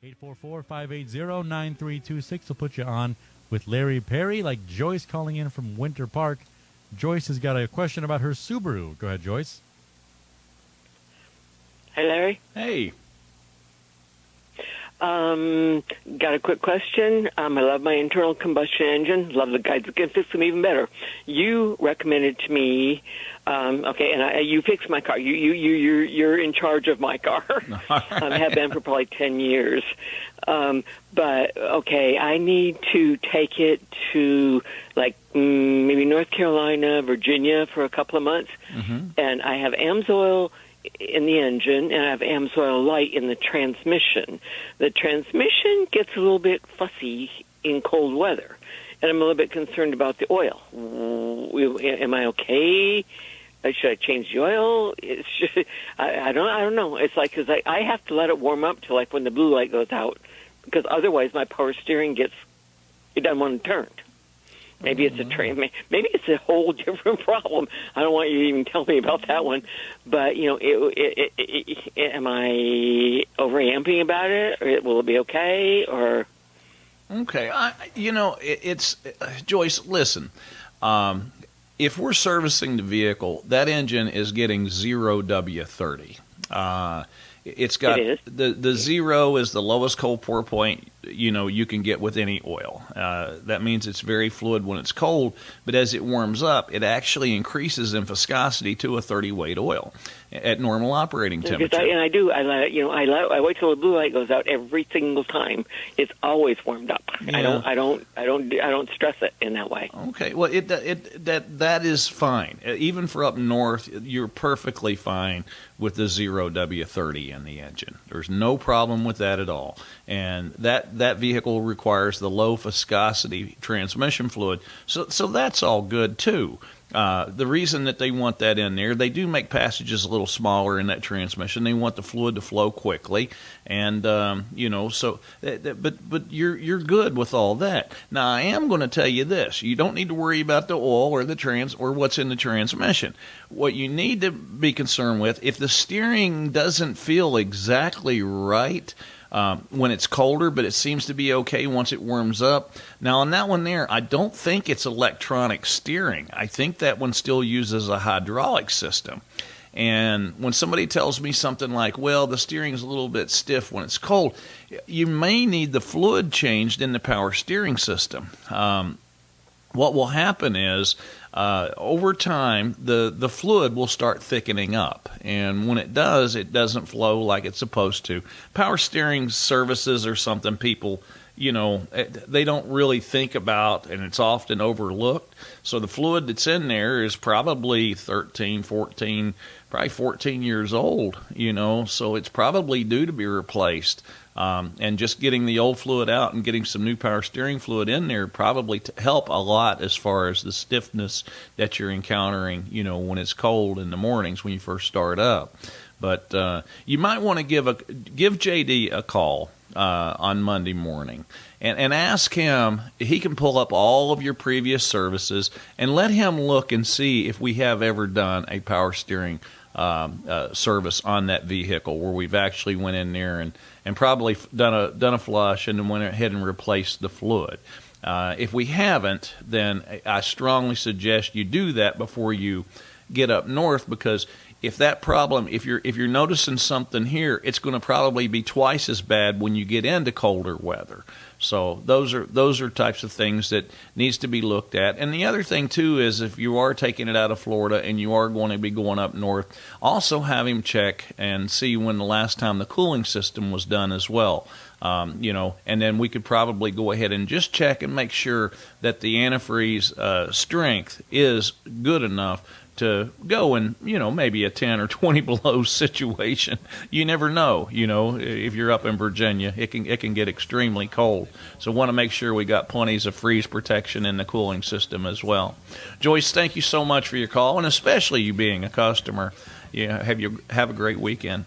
844-580-9326 will put you on with Larry Perry, like Joyce calling in from Winter Park. Joyce has got a question about her Subaru. Go ahead, Joyce. Hey, Larry. Hey. Got a quick question. I love my internal combustion engine. Love the guys that can fix them even better. You recommended to me, and you fixed my car. You're in charge of my car. Have been for probably 10 years. But I need to take it to maybe North Carolina, Virginia for a couple of months, and I have AMSOIL in the engine, and I have AMSOIL Light in the transmission. The transmission gets a little bit fussy in cold weather, and I'm a little bit concerned about the oil. Am I okay? Should I change the oil? I don't know. It's like, because I have to let it warm up till when the blue light goes out, because otherwise my power steering it doesn't want to turn. Maybe it's maybe it's a whole different problem. I don't want you to even tell me about that one. But, am I overamping about it? Or will it be okay? Or okay, it's Joyce. Listen, if we're servicing the vehicle, that engine is getting 0 W30. It's got the 0 is the lowest cold pour point you can get with any oil. That means it's very fluid when it's cold, but as it warms up, it actually increases in viscosity to a 30-weight oil at normal operating temperature. I wait till the blue light goes out every single time. It's always warmed up. Yeah. I don't stress it in that way. Okay, well that is fine. Even for up north, you're perfectly fine with the 0 W30 in the engine. There's no problem with that at all. And that vehicle requires the low viscosity transmission fluid, so that's all good too. The reason that they want that in there, they do make passages a little smaller in that transmission. They want the fluid to flow quickly, and but you're good with all that. Now I am going to tell you this: you don't need to worry about the oil or or what's in the transmission. What you need to be concerned with, if the steering doesn't feel exactly right when it's colder, but it seems to be okay once it warms up. Now, on that one there, I don't think it's electronic steering. I think that one still uses a hydraulic system. And when somebody tells me something like, well, the steering is a little bit stiff when it's cold, you may need the fluid changed in the power steering system. What will happen is, over time, the fluid will start thickening up. And when it does, it doesn't flow like it's supposed to. Power steering services are something people, they don't really think about, and it's often overlooked. So the fluid that's in there is probably 13, 14, probably 14 years old, so it's probably due to be replaced. And just getting the old fluid out and getting some new power steering fluid in there probably help a lot as far as the stiffness that you're encountering, when it's cold in the mornings when you first start up. But you might want to give JD a call on Monday morning and ask him. He can pull up all of your previous services and let him look and see if we have ever done a power steering service on that vehicle where we've actually went in there and probably done a flush and then went ahead and replaced the fluid. If we haven't, then I strongly suggest you do that before you get up north, because if that problem, if you're noticing something here, it's going to probably be twice as bad when you get into colder weather. So those are types of things that needs to be looked at. And the other thing too is, if you are taking it out of Florida and you are going to be going up north, also have him check and see when the last time the cooling system was done as well. And then we could probably go ahead and just check and make sure that the antifreeze strength is good enough to go in, maybe a 10 or 20 below situation. You never know, if you're up in Virginia, it can get extremely cold. So want to make sure we got plenty of freeze protection in the cooling system as well. Joyce, thank you so much for your call, and especially you being a customer. Have a great weekend.